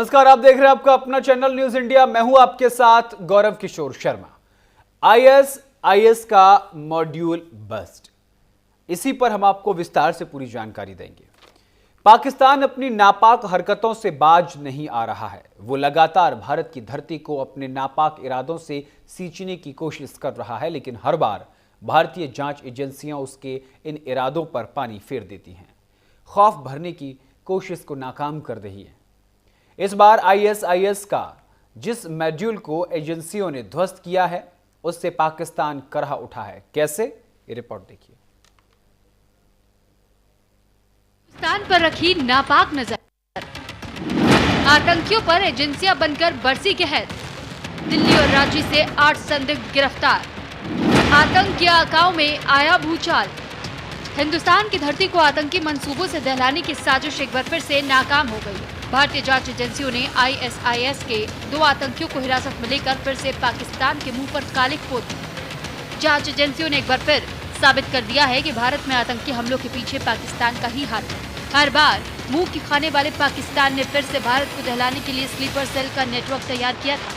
नमस्कार, आप देख रहे हैं आपका अपना चैनल न्यूज इंडिया। मैं हूं आपके साथ गौरव किशोर शर्मा। आईएसआईएस का मॉड्यूल बस्ट, इसी पर हम आपको विस्तार से पूरी जानकारी देंगे। पाकिस्तान अपनी नापाक हरकतों से बाज नहीं आ रहा है। वो लगातार भारत की धरती को अपने नापाक इरादों से सींचने की कोशिश कर रहा है, लेकिन हर बार भारतीय जांच एजेंसियां उसके इन इरादों पर पानी फेर देती हैं, खौफ भरने की कोशिश को नाकाम कर रही है। इस बार आईएसआईएस का जिस मॉड्यूल को एजेंसियों ने ध्वस्त किया है, उससे पाकिस्तान करह उठा है। कैसे, ये रिपोर्ट देखिए। पाकिस्तान पर रखी नापाक नजर, आतंकियों पर एजेंसियां बनकर बरसी कहर। दिल्ली और रांची से 8 संदिग्ध गिरफ्तार। आतंक के आकाओं में आया भूचाल। हिंदुस्तान की धरती को आतंकी मंसूबों से दहलाने की साजिश एक बार फिर से नाकाम हो गई। भारतीय जांच एजेंसियों ने आईएसआईएस के 2 आतंकियों को हिरासत में लेकर फिर से पाकिस्तान के मुंह पर कालिक पोत दी। जांच एजेंसियों ने एक बार फिर साबित कर दिया है कि भारत में आतंकी हमलों के पीछे पाकिस्तान का ही हाथ है। हर बार मुंह की खाने वाले पाकिस्तान ने फिर से भारत को दहलाने के लिए स्लीपर सेल का नेटवर्क तैयार किया था,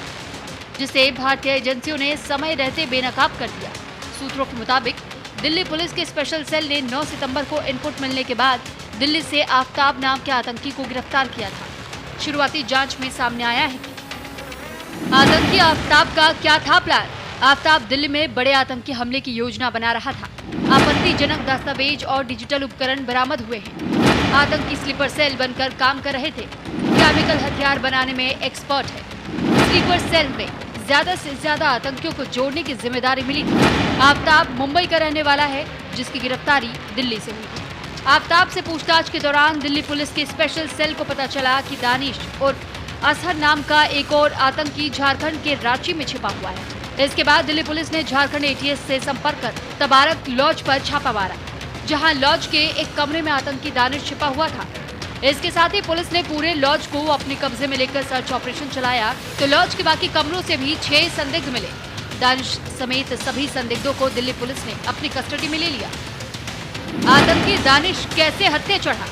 जिसे भारतीय एजेंसियों ने समय रहते बेनकाब कर दिया। सूत्रों के मुताबिक दिल्ली पुलिस के स्पेशल सेल ने 9 सितंबर को इनपुट मिलने के बाद दिल्ली से आफ्ताब नाम के आतंकी को गिरफ्तार किया था। शुरुआती जांच में सामने आया है कि आतंकी आफ्ताब का क्या था प्लान। आफ्ताब दिल्ली में बड़े आतंकी हमले की योजना बना रहा था। आपत्तिजनक दस्तावेज और डिजिटल उपकरण बरामद हुए हैं। आतंकी स्लीपर सेल बनकर काम कर रहे थे। केमिकल हथियार बनाने में एक्सपर्ट है। स्लीपर सेल में ज्यादा से ज्यादा आतंकियों को जोड़ने की जिम्मेदारी मिली थी। आफ्ताब मुंबई का रहने वाला है, जिसकी गिरफ्तारी दिल्ली से हुई थी। आफ्ताब से पूछताछ के दौरान दिल्ली पुलिस के स्पेशल सेल को पता चला कि दानिश और असहर नाम का एक और आतंकी झारखंड के रांची में छिपा हुआ है। इसके बाद दिल्ली पुलिस ने झारखंड एटीएस से संपर्क कर तबारक लॉज पर छापा मारा, जहां लॉज के एक कमरे में आतंकी दानिश छिपा हुआ था। इसके साथ ही पुलिस ने पूरे लॉज को अपने कब्जे में लेकर सर्च ऑपरेशन चलाया, तो लॉज के बाकी कमरों से भी 6 संदिग्ध मिले। दानिश समेत सभी संदिग्धों को दिल्ली पुलिस ने अपनी कस्टडी में ले लिया। आतंकी दानिश कैसे हत्या चढ़ा।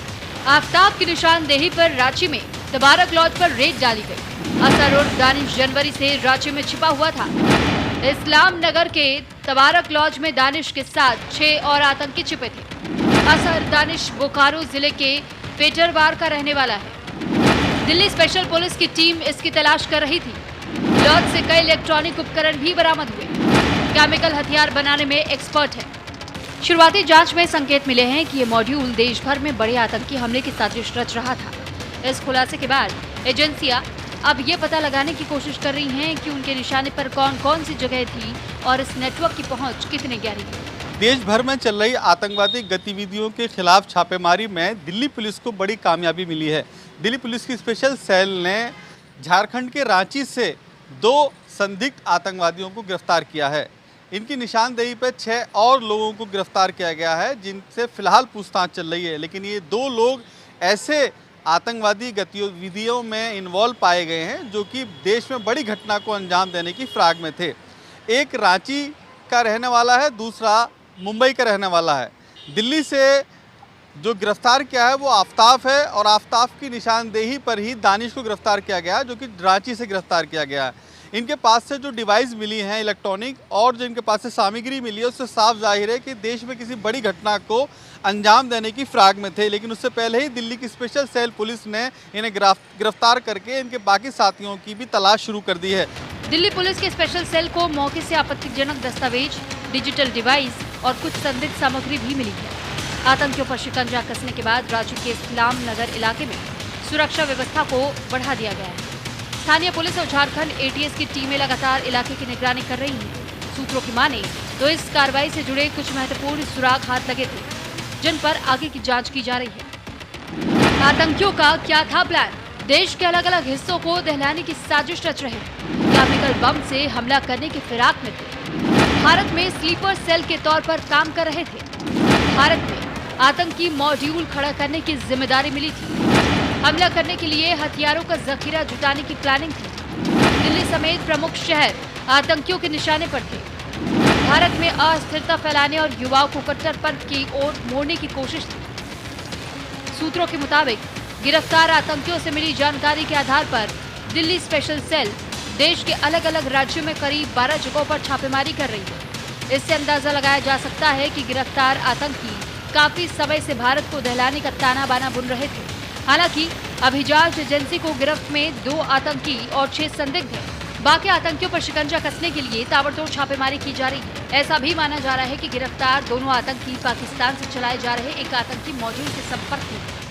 आफ्ताब की निशानदेही पर रांची में तबारक लॉज पर रेड डाली गई। असर और दानिश जनवरी से रांची में छिपा हुआ था। इस्लाम नगर के तबारक लॉज में दानिश के साथ 6 और आतंकी छिपे थे। असर दानिश बोकारो जिले के पेटरवार का रहने वाला है। दिल्ली स्पेशल पुलिस की टीम इसकी तलाश कर रही थी। लॉज से कई इलेक्ट्रॉनिक उपकरण भी बरामद हुए। केमिकल हथियार बनाने में एक्सपर्ट है। शुरुआती जांच में संकेत मिले हैं कि ये मॉड्यूल देश भर में बड़े आतंकी हमले की साजिश रच रहा था। इस खुलासे के बाद एजेंसियां अब ये पता लगाने की कोशिश कर रही हैं कि उनके निशाने पर कौन कौन सी जगह थी और इस नेटवर्क की पहुंच कितनी गहरी थी। देश भर में चल रही आतंकवादी गतिविधियों के खिलाफ छापेमारी में दिल्ली पुलिस को बड़ी कामयाबी मिली है। दिल्ली पुलिस की स्पेशल सेल ने झारखंड के रांची से 2 संदिग्ध आतंकवादियों को गिरफ्तार किया है। इनकी निशानदेही पर 6 और लोगों को गिरफ्तार किया गया है, जिनसे फिलहाल पूछताछ चल रही है। लेकिन ये 2 लोग ऐसे आतंकवादी गतिविधियों में इन्वॉल्व पाए गए हैं जो कि देश में बड़ी घटना को अंजाम देने की फिराक में थे। एक रांची का रहने वाला है, दूसरा मुंबई का रहने वाला है। दिल्ली से जो गिरफ्तार किया है वो आफ्ताब है, और आफ्ताब की निशानदेही पर ही दानिश को गिरफ्तार किया गया, जो कि रांची से गिरफ्तार किया गया है। इनके पास से जो डिवाइस मिली हैं इलेक्ट्रॉनिक, और जो इनके पास से सामग्री मिली है, उससे साफ जाहिर है कि देश में किसी बड़ी घटना को अंजाम देने की फिराक में थे। लेकिन उससे पहले ही दिल्ली की स्पेशल सेल पुलिस ने इन्हें गिरफ्तार करके इनके बाकी साथियों की भी तलाश शुरू कर दी है। दिल्ली पुलिस के स्पेशल सेल को मौके से आपत्तिजनक दस्तावेज, डिजिटल डिवाइस और कुछ संदिग्ध सामग्री भी मिली है। आतंकियों पर शिकंजा कसने के बाद राज्य के इस्लाम नगर इलाके में सुरक्षा व्यवस्था को बढ़ा दिया गया है। स्थानीय पुलिस और झारखंड एटीएस की टीमें लगातार इलाके की निगरानी कर रही हैं। सूत्रों की माने तो इस कार्रवाई से जुड़े कुछ महत्वपूर्ण सुराग हाथ लगे थे, जिन पर आगे की जांच की जा रही है। आतंकियों का क्या था प्लान। देश के अलग अलग हिस्सों को दहलाने की साजिश रच रहे थे। केमिकल बम से हमला करने की फिराक में थे। भारत में स्लीपर सेल के तौर पर काम कर रहे थे। भारत में आतंकी मॉड्यूल खड़ा करने की जिम्मेदारी मिली थी। हमला करने के लिए हथियारों का जखीरा जुटाने की प्लानिंग थी। दिल्ली समेत प्रमुख शहर आतंकियों के निशाने पर थे। भारत में अस्थिरता फैलाने और युवाओं को कट्टरपंथ की ओर मोड़ने की कोशिश थी। सूत्रों के मुताबिक गिरफ्तार आतंकियों से मिली जानकारी के आधार पर दिल्ली स्पेशल सेल देश के अलग अलग राज्यों में करीब 12 जगहों पर छापेमारी कर रही है। इससे अंदाजा लगाया जा सकता है कि गिरफ्तार आतंकी काफी समय से भारत को दहलाने का ताना बाना बुन रहे थे। हालांकि अभी जांच एजेंसी को गिरफ्त में 2 आतंकी और 6 संदिग्ध हैं। बाकी आतंकियों पर शिकंजा कसने के लिए ताबड़तोड़ छापेमारी की जा रही है। ऐसा भी माना जा रहा है कि गिरफ्तार दोनों आतंकी पाकिस्तान से चलाए जा रहे एक आतंकी मॉड्यूल के संपर्क में।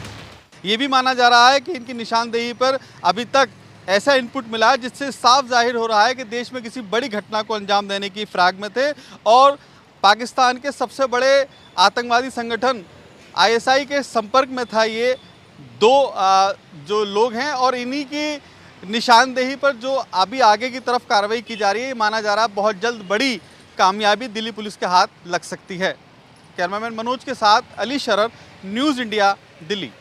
ये भी माना जा रहा है कि इनकी निशानदेही पर अभी तक ऐसा इनपुट मिला है जिससे साफ जाहिर हो रहा है कि देश में किसी बड़ी घटना को अंजाम देने की फिराक में थे और पाकिस्तान के सबसे बड़े आतंकवादी संगठन आईएसआई के संपर्क में था ये 2 जो लोग हैं और इन्हीं की निशानदेही पर जो अभी आगे की तरफ कार्रवाई की जा रही है, माना जा रहा है बहुत जल्द बड़ी कामयाबी दिल्ली पुलिस के हाथ लग सकती है। कैमरामैन मनोज के साथ अली शरर, न्यूज़ इंडिया, दिल्ली।